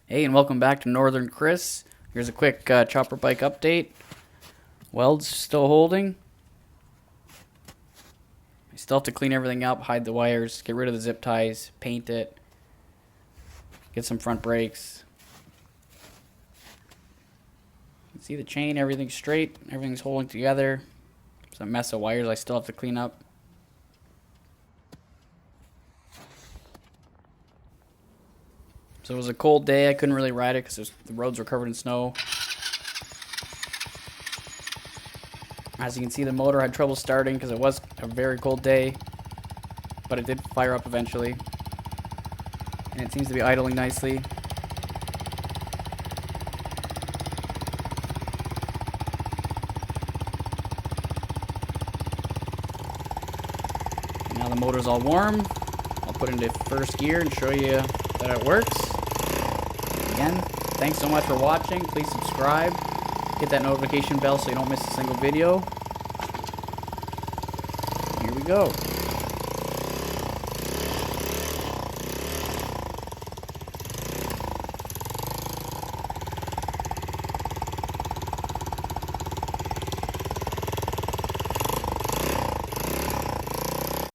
Hey, and welcome back to Northern Chris. Here's a quick chopper bike update. Weld's still holding. I still have to clean everything up, hide the wires, get rid of the zip ties, paint it, get some front brakes. You can see the chain, everything's straight, everything's holding together. There's a mess of wires I still have to clean up. So it was a cold day. I couldn't really ride it because the roads were covered in snow. As you can see, the motor had trouble starting because it was a very cold day, but it did fire up eventually. And it seems to be idling nicely. Now the motor's all warm. I'll put it into first gear and show you that it works. Again, thanks so much for watching. Please subscribe. Hit that notification bell so you don't miss a single video. Here we go.